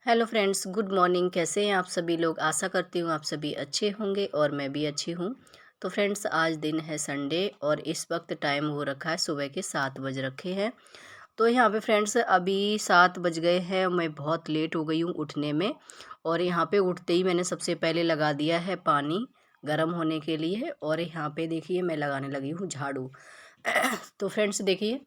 Hello friends, good morning. कैसे हैं आप सभी लोग? आशा करती हूँ आप सभी अच्छे होंगे और मैं भी अच्छी हूँ। तो फ्रेंड्स, आज दिन है संडे और इस वक्त टाइम हो रखा है सुबह के 7 बज रखे हैं। तो यहाँ पे फ्रेंड्स अभी 7 बज गए हैं। मैं बहुत लेट हो गई हूँ उठने में और यहाँ पे उठते ही मैंने सबसे पहले लगा दिया है पानी गर्म होने के लिए और यहाँ पे देखिए मैं लगाने लगी हूँ झाड़ू। तो फ्रेंड्स देखिए,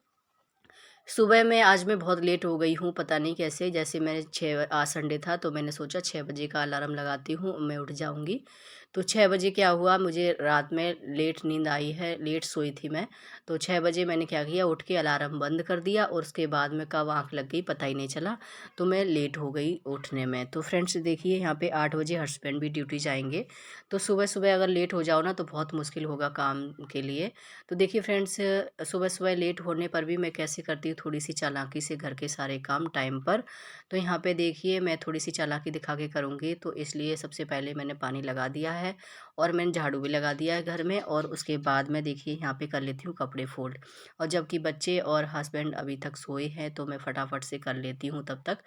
सुबह में आज मैं बहुत लेट हो गई हूँ, पता नहीं कैसे। जैसे मैंने 6 आज संडे था तो मैंने सोचा 6 बजे का अलार्म लगाती हूँ, मैं उठ जाऊँगी। तो 6 बजे क्या हुआ, मुझे रात में लेट नींद आई है, लेट सोई थी मैं। तो 6 बजे मैंने क्या किया, उठ के अलार्म बंद कर दिया और उसके बाद में कब आँख लग गई पता ही नहीं चला। तो मैं लेट हो गई उठने में। तो फ्रेंड्स देखिए, यहाँ पे 8 बजे हस्बैंड भी ड्यूटी जाएँगे। तो सुबह-सुबह अगर लेट हो जाओ ना तो बहुत मुश्किल होगा काम के लिए। तो देखिए फ्रेंड्स, सुबह-सुबह लेट होने पर भी मैं कैसे करती हूँ थोड़ी-सी चालाकी से घर के सारे काम टाइम पर। तो यहाँ पे देखिए मैं थोड़ी-सी चालाकी दिखा के करूँगी, तो इसलिए सबसे पहले मैंने पानी लगा दिया है और मैंने झाड़ू भी लगा दिया है घर में और उसके बाद मैं देखिए यहाँ पे कर लेती हूँ कपड़े फ़ोल्ड। और जबकि बच्चे और हस्बैंड अभी तक सोए हैं तो मैं फटाफट से कर लेती हूँ तब तक।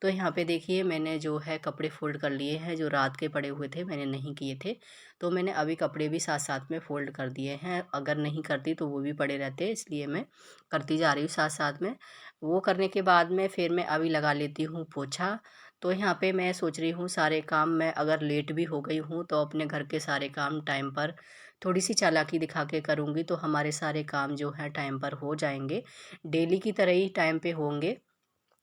तो यहाँ पे देखिए मैंने जो है कपड़े फ़ोल्ड कर लिए हैं, जो रात के पड़े हुए थे मैंने नहीं किए थे। तो मैंने अभी कपड़े भी साथ-साथ में फ़ोल्ड कर दिए हैं। अगर नहीं करती तो वो भी पड़े रहते, इसलिए मैं करती जा रही हूँ साथ-साथ में। वो करने के बाद में फिर मैं अभी लगा लेती हूँ पोछा। तो यहाँ पे मैं सोच रही हूँ सारे काम, मैं अगर लेट भी हो गई हूँ तो अपने घर के सारे काम टाइम पर थोड़ी-सी चालाकी दिखा के करूँगी तो हमारे सारे काम जो हैं टाइम पर हो जाएँगे। डेली की तरह ही टाइम पे होंगे,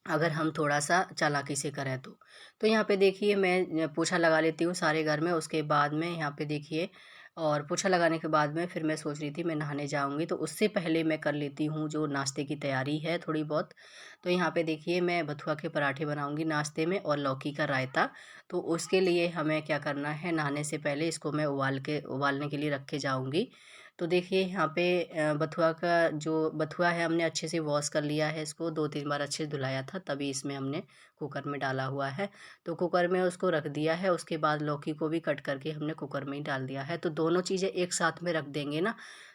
अगर हम थोड़ा-सा चालाकी से करें तो। तो यहाँ पे देखिए मैं पोछा लगा लेती हूँ सारे घर में, उसके बाद में यहाँ पे देखिए और पोछा लगाने के बाद में फिर मैं सोच रही थी मैं नहाने जाऊँगी, तो उससे पहले मैं कर लेती हूँ जो नाश्ते की तैयारी है थोड़ी बहुत। तो यहाँ पे देखिए मैं बथुआ के पराठे बनाऊँगी नाश्ते में और लौकी का रायता। तो उसके लिए हमें क्या करना है, नहाने से पहले इसको मैं उबालने के लिए रख के जाऊँगी। तो देखिए यहाँ पे बथुआ का जो बथुआ है हमने अच्छे से वॉश कर लिया है, इसको 2-3 बार अच्छे से धुलाया था तभी इसमें हमने कुकर में डाला हुआ है। तो कुकर में उसको रख दिया है, उसके बाद लौकी को भी कट करके हमने कुकर में ही डाल दिया है। तो दोनों चीज़ें एक साथ में रख देंगे ना,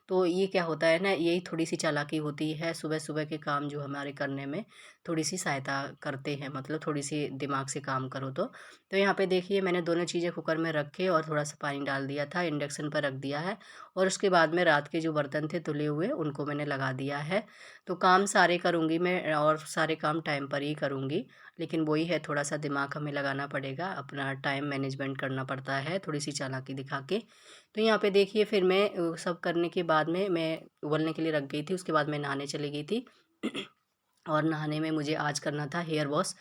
तो ये क्या होता है ना, यही थोड़ी-सी चालाकी होती है सुबह-सुबह के काम जो हमारे करने में थोड़ी-सी सहायता करते हैं, मतलब थोड़ी-सी दिमाग से काम करो तो। तो यहाँ पे देखिए मैंने दोनों चीज़ें कुकर में रख के और थोड़ा-सा पानी डाल दिया था, इंडक्शन पर रख दिया है और उसके बाद में रात के जो बर्तन थे धुले हुए उनको मैंने लगा दिया है। तो काम सारे करूँगी मैं और सारे काम टाइम पर ही करूँगी। लेकिन वही है, थोड़ा-सा दिमाग हमें लगाना पड़ेगा, अपना टाइम मैनेजमेंट करना पड़ता है थोड़ी-सी चालाकी दिखा के। तो यहाँ पे देखिए फिर मैं सब करने के बाद में मैं उबलने के लिए रख गई थी, उसके बाद मैं नहाने चली गई थी। और नहाने में मुझे आज करना था हेयर वॉश।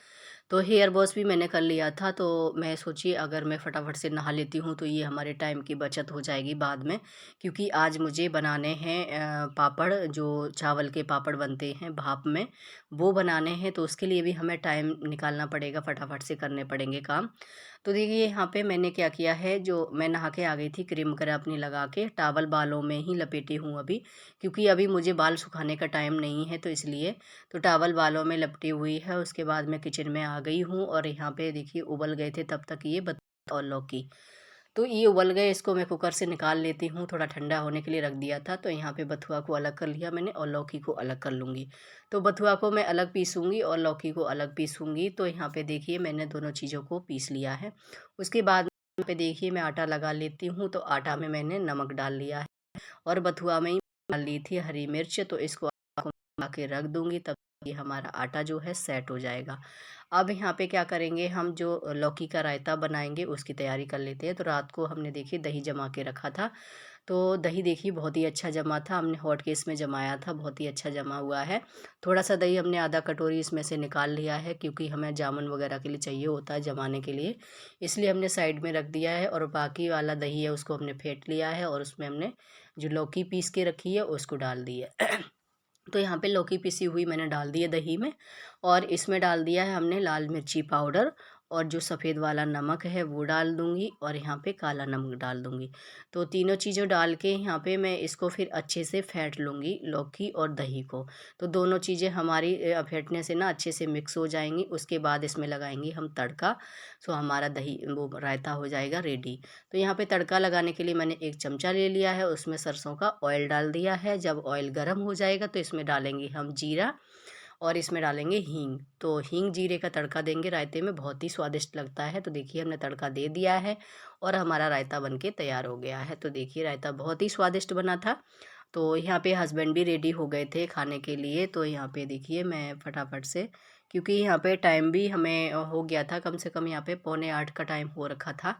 तो हेयर वॉश भी मैंने कर लिया था, तो मैं सोची अगर मैं फटाफट से नहा लेती हूँ तो ये हमारे टाइम की बचत हो जाएगी बाद में। क्योंकि आज मुझे बनाने हैं पापड़, जो चावल के पापड़ बनते हैं भाप में, वो बनाने हैं, तो उसके लिए भी हमें टाइम निकालना पड़ेगा, फटाफट से करने पड़ेंगे काम। तो देखिए यहाँ पे मैंने क्या किया है, जो मैं नहा के आ गई थी क्रीम वगैरह अपनी लगा के, टॉवल बालों में ही लपेटी हूँ अभी, क्योंकि अभी मुझे बाल सुखाने का टाइम नहीं है तो इसलिए। तो टॉवल बालों में लपटी हुई है, उसके बाद मैं किचन में आ गई हूँ और यहाँ पे देखिए उबल गए थे तब तक ये और लौकी। तो ये उबल गए, इसको मैं कुकर से निकाल लेती हूँ, थोड़ा ठंडा होने के लिए रख दिया था। तो यहाँ पे बथुआ को अलग कर लिया मैंने और लौकी को अलग कर लूँगी। तो बथुआ को मैं अलग पीसूँगी और लौकी को अलग पीसूँगी। तो यहाँ पे देखिए मैंने दोनों चीज़ों को पीस लिया है। उसके बाद यहाँ पे देखिए मैं आटा लगा लेती हूँ, तो आटा में मैंने नमक डाल लिया है और बथुआ में ही डाल ली थी हरी मिर्च, तो इसको मिला के रख दूँगी, तब ये हमारा आटा जो है सेट हो जाएगा। अब यहाँ पे क्या करेंगे, हम जो लौकी का रायता बनाएँगे उसकी तैयारी कर लेते हैं। तो रात को हमने देखिए दही जमा के रखा था, तो दही देखिए बहुत ही अच्छा जमा था, हमने हॉट केस में जमाया था, बहुत ही अच्छा जमा हुआ है। थोड़ा-सा दही हमने आधा कटोरी इसमें से निकाल लिया है, क्योंकि हमें जामुन वगैरह के लिए चाहिए होता है जमाने के लिए, इसलिए हमने साइड में रख दिया है और बाकी वाला दही है उसको हमने फेंट लिया है और उसमें हमने जो लौकी पीस के रखी है उसको डाल दी है। तो यहाँ पे लौकी पिसी हुई मैंने डाल दी है दही में और इसमें डाल दिया है हमने लाल मिर्ची पाउडर और जो सफ़ेद वाला नमक है वो डाल दूँगी और यहाँ पे काला नमक डाल दूँगी। तो तीनों चीज़ें डाल के यहाँ पे मैं इसको फिर अच्छे से फेंट लूँगी, लौकी और दही को। तो दोनों चीज़ें हमारी फेंटने से ना अच्छे से मिक्स हो जाएँगी। उसके बाद इसमें लगाएँगे हम तड़का। सो हमारा दही वो रायता हो जाएगा रेडी। तो यहाँ पे तड़का लगाने के लिए मैंने 1 चमचा ले लिया है, उसमें सरसों का ऑयल डाल दिया है। जब ऑयल गर्म हो जाएगा तो इसमें डालेंगे हम जीरा और इसमें डालेंगे हींग। तो हींग जीरे का तड़का देंगे रायते में, बहुत ही स्वादिष्ट लगता है। तो देखिए हमने तड़का दे दिया है और हमारा रायता बन के तैयार हो गया है। तो देखिए रायता बहुत ही स्वादिष्ट बना था। तो यहाँ पे हस्बैंड भी रेडी हो गए थे खाने के लिए। तो यहाँ पे देखिए मैं फटाफट से, क्योंकि यहाँ पे टाइम भी हमें हो गया था, कम से कम यहाँ पे 7:45 का टाइम हो रखा था।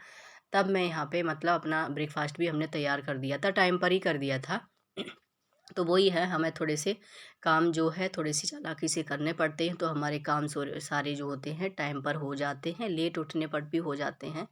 तब मैं यहाँ पे मतलब अपना ब्रेकफास्ट भी हमने तैयार कर दिया था, टाइम पर ही कर दिया था। तो वही है, हमें थोड़े से काम जो है थोड़ी सी चालाकी से करने पड़ते हैं, तो हमारे काम सारे जो होते हैं टाइम पर हो जाते हैं, लेट उठने पर भी हो जाते हैं।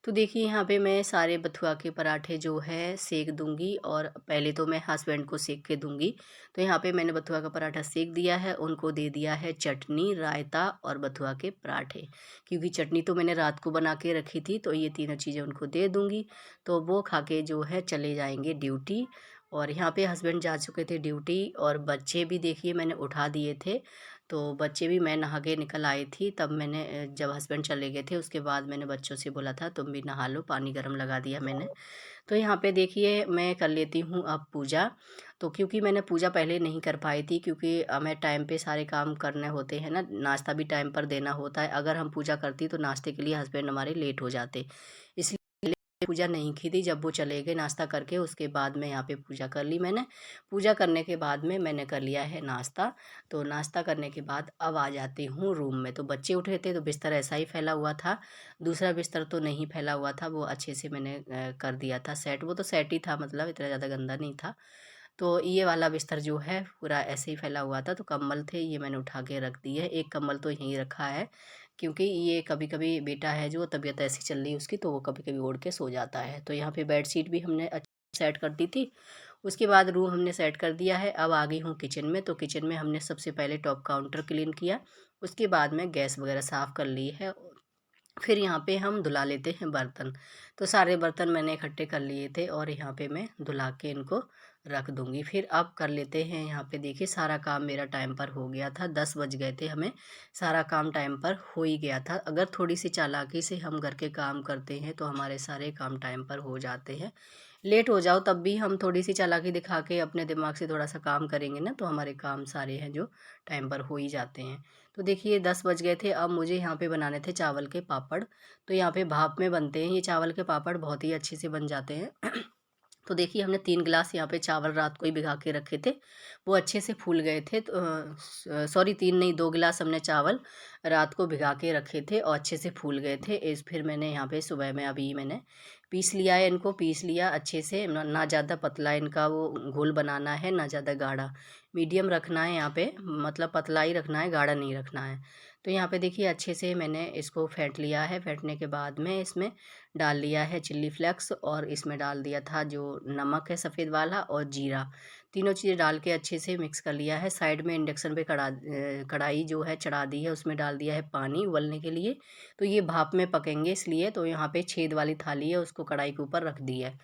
तो देखिए यहाँ पे मैं सारे बथुआ के पराठे जो है सेक दूंगी, और पहले तो मैं हस्बैंड को सेक के दूंगी। तो यहाँ पे मैंने बथुआ का पराठा सेक दिया है, उनको दे दिया है चटनी, रायता और बथुआ के पराठे। क्योंकि चटनी तो मैंने रात को बना के रखी थी, तो ये तीनों चीज़ें उनको दे दूंगी। तो वो खा के जो है चले जाएंगे ड्यूटी। और यहाँ पे हस्बैंड जा चुके थे ड्यूटी, और बच्चे भी देखिए मैंने उठा दिए थे। तो बच्चे भी, मैं नहा के निकल आई थी, तब मैंने जब हस्बैंड चले गए थे उसके बाद मैंने बच्चों से बोला था तुम भी नहा लो, पानी गर्म लगा दिया मैंने। तो यहाँ पे देखिए मैं कर लेती हूँ अब पूजा। तो क्योंकि मैंने पूजा पहले नहीं कर पाई थी, क्योंकि हमें टाइम पे सारे काम करने होते हैं ना, नाश्ता भी टाइम पर देना होता है। अगर हम पूजा करती तो नाश्ते के लिए हस्बैंड हमारे लेट हो जाते, इसलिए पूजा नहीं की थी। जब वो चले गए नाश्ता करके, उसके बाद में यहाँ पे पूजा कर ली मैंने। पूजा करने के बाद में मैंने कर लिया है नाश्ता। तो नाश्ता करने के बाद अब आ जाती हूँ रूम में। तो बच्चे उठे थे तो बिस्तर ऐसा ही फैला हुआ था, दूसरा बिस्तर तो नहीं फैला हुआ था, वो अच्छे से मैंने कर दिया था सेट। वो तो सेट ही था, मतलब इतना ज़्यादा गंदा नहीं था। तो ये वाला बिस्तर जो है पूरा ऐसे ही फैला हुआ था। तो कंबल थे, ये मैंने उठा के रख दिए है। एक कंबल तो यहीं रखा है, क्योंकि ये कभी कभी बेटा है जो तबीयत ऐसी चल रही है उसकी, तो वो कभी कभी ओढ़ के सो जाता है। तो यहाँ पे बेड शीट भी हमने सेट कर दी थी। उसके बाद रूम हमने सेट कर दिया है। अब आ गई हूँ किचन में। तो किचन में हमने सबसे पहले टॉप काउंटर क्लीन किया, उसके बाद में गैस वगैरह साफ़ कर ली है। फिर यहाँ पे हम धुला लेते हैं बर्तन। तो सारे बर्तन मैंने इकट्ठे कर लिए थे, और यहाँ पे मैं धुला के इनको रख दूँगी। फिर अब कर लेते हैं, यहाँ पे देखिए सारा काम मेरा टाइम पर हो गया था, 10 बज गए थे हमें, सारा काम टाइम पर हो ही गया था। अगर थोड़ी सी चालाकी से हम घर के काम करते हैं तो हमारे सारे काम टाइम पर हो जाते हैं। लेट हो जाओ तब भी हम थोड़ी सी चालाकी दिखा के अपने दिमाग से थोड़ा सा काम करेंगे ना, तो हमारे काम सारे हैं जो टाइम पर हो ही जाते हैं। तो देखिए 10 बज गए थे। अब मुझे यहाँ पे बनाने थे चावल के पापड़। तो यहाँ पे भाप में बनते हैं ये चावल के पापड़, बहुत ही अच्छे से बन जाते हैं। तो देखिए हमने 3 गिलास यहाँ पे चावल रात को ही भिगा के रखे थे, वो अच्छे से फूल गए थे। तो सॉरी 3 नहीं, 2 गिलास हमने चावल रात को भिगा के रखे थे और अच्छे से फूल गए थे। इस फिर मैंने यहाँ पे सुबह में अभी मैंने पीस लिया है, इनको पीस लिया अच्छे से। ना ज़्यादा पतला इनका वो घोल बनाना है, ना ज़्यादा गाढ़ा, मीडियम रखना है यहाँ पे, मतलब पतला ही रखना है, गाढ़ा नहीं रखना है। तो यहाँ पे देखिए अच्छे से मैंने इसको फेंट लिया है। फेंटने के बाद में इसमें डाल लिया है चिल्ली फ्लेक्स, और इसमें डाल दिया था जो नमक है सफ़ेद वाला, और जीरा, तीनों चीज़ें डाल के अच्छे से मिक्स कर लिया है। साइड में इंडक्शन पे कढ़ाई जो है चढ़ा दी है, उसमें डाल दिया है पानी उबलने के लिए। तो ये भाप में पकेंगे इसलिए। तो यहाँ पे छेद वाली थाली है, उसको कढ़ाई के ऊपर रख दी है।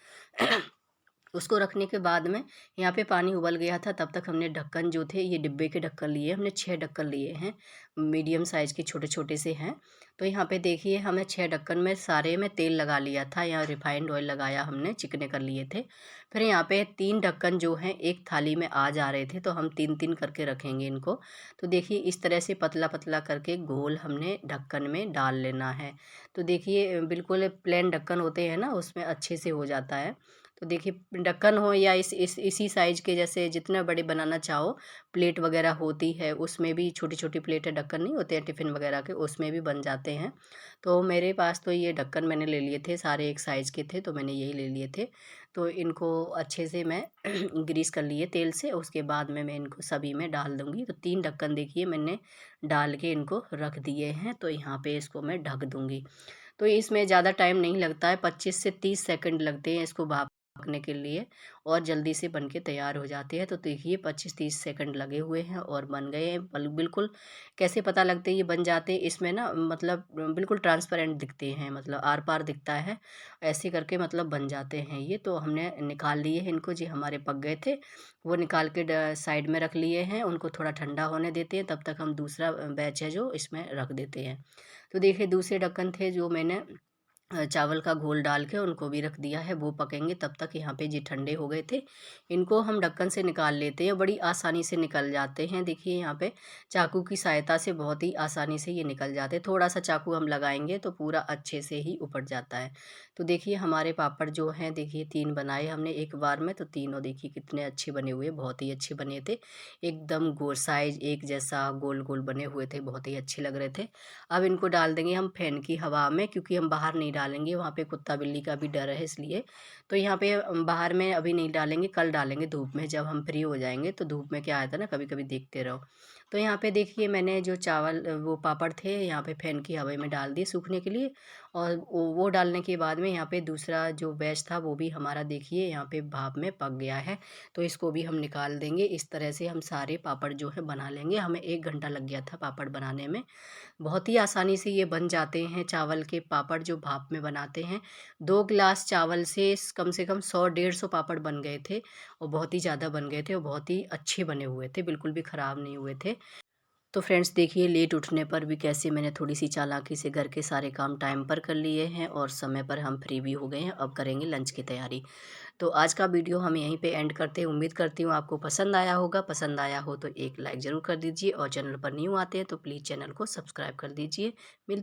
उसको रखने के बाद में यहाँ पे पानी उबल गया था, तब तक हमने ढक्कन जो थे, ये डिब्बे के ढक्कन लिए, हमने 6 ढक्कन लिए हैं, मीडियम साइज़ के छोटे छोटे से हैं। तो यहाँ पे देखिए हमें 6 ढक्कन में सारे में तेल लगा लिया था, यहाँ रिफाइंड ऑयल लगाया हमने, चिकने कर लिए थे। फिर यहाँ पे 3 ढक्कन जो हैं एक थाली में आ जा रहे थे, तो हम 3-3 करके रखेंगे इनको। तो देखिए इस तरह से पतला पतला करके घोल हमने ढक्कन में डाल लेना है। तो देखिए बिल्कुल प्लेन ढक्कन होते हैं ना, उसमें अच्छे से हो जाता है। तो देखिए ढक्कन हो या इसी साइज़ के, जैसे जितने बड़े बनाना चाहो, प्लेट वगैरह होती है उसमें भी, छोटी छोटी प्लेटें ढक्कन नहीं होते हैं टिफ़िन वगैरह के, उसमें भी बन जाते हैं। तो मेरे पास तो ये ढक्कन मैंने ले लिए थे, सारे एक साइज़ के थे, तो मैंने यही ले लिए थे। तो इनको अच्छे से मैं ग्रीस कर लिए तेल से, उसके बाद में मैं इनको सभी में डाल दूँगी। तो 3 ढक्कन देखिए मैंने डाल के इनको रख दिए हैं। तो यहाँ पे इसको मैं ढक दूँगी। तो इसमें ज़्यादा टाइम नहीं लगता है, 25 से 30 सेकंड लगते हैं इसको पकने के लिए, और जल्दी से बन के तैयार हो जाते हैं। तो देखिए 25-30 सेकंड लगे हुए हैं और बन गए हैं। बिल्कुल कैसे पता लगते हैं ये बन जाते हैं, इसमें ना मतलब बिल्कुल ट्रांसपेरेंट दिखते हैं, मतलब आर पार दिखता है, ऐसे करके मतलब बन जाते हैं ये। तो हमने निकाल लिए हैं इनको, जी हमारे पक गए थे, वो निकाल के साइड में रख लिए हैं, उनको थोड़ा ठंडा होने देते हैं, तब तक हम दूसरा बैच है जो इसमें रख देते हैं। तो देखिए दूसरे ढक्कन थे जो मैंने चावल का घोल डाल के उनको भी रख दिया है, वो पकेंगे तब तक। यहाँ पे जी ठंडे हो गए थे, इनको हम ढक्कन से निकाल लेते हैं, बड़ी आसानी से निकल जाते हैं। देखिए यहाँ पे चाकू की सहायता से बहुत ही आसानी से ये निकल जाते हैं, थोड़ा सा चाकू हम लगाएंगे तो पूरा अच्छे से ही उपड़ जाता है। तो देखिए हमारे पापड़ जो हैं, देखिए 3 बनाए हमने एक बार में, तो तीनों देखिए कितने अच्छे बने हुए, बहुत ही अच्छे बने थे। एकदम गोल साइज एक जैसा गोल गोल बने हुए थे, बहुत ही अच्छे लग रहे थे। अब इनको डाल देंगे हम फैन की हवा में, क्योंकि हम बाहर नहीं डालेंगे, वहाँ पे कुत्ता बिल्ली का भी डर है इसलिए। तो यहाँ पे बाहर में अभी नहीं डालेंगे, कल डालेंगे धूप में, जब हम फ्री हो जाएंगे। तो धूप में क्या आता है ना, कभी कभी देखते रहो। तो यहाँ पे देखिए मैंने जो चावल वो पापड़ थे यहाँ पे फैन की हवा में डाल दिए सूखने के लिए। और वो डालने के बाद में यहाँ पे दूसरा जो बैच था वो भी हमारा देखिए यहाँ पे भाप में पक गया है। तो इसको भी हम निकाल देंगे। इस तरह से हम सारे पापड़ जो है बना लेंगे। हमें 1 घंटा लग गया था पापड़ बनाने में। बहुत ही आसानी से ये बन जाते हैं चावल के पापड़ जो भाप में बनाते हैं। 2 गिलास चावल से कम 100-150 पापड़ बन गए थे, और बहुत ही ज़्यादा बन गए थे, और बहुत ही अच्छे बने हुए थे, बिल्कुल भी ख़राब नहीं हुए थे। तो फ्रेंड्स देखिए लेट उठने पर भी कैसे मैंने थोड़ी सी चालाकी से घर के सारे काम टाइम पर कर लिए हैं, और समय पर हम फ्री भी हो गए हैं। अब करेंगे लंच की तैयारी। तो आज का वीडियो हम यहीं पे एंड करते हैं। उम्मीद करती हूँ आपको पसंद आया होगा। पसंद आया हो तो एक लाइक ज़रूर कर दीजिए, और चैनल पर न्यू आते हैं तो प्लीज़ चैनल को सब्सक्राइब कर दीजिए। मिल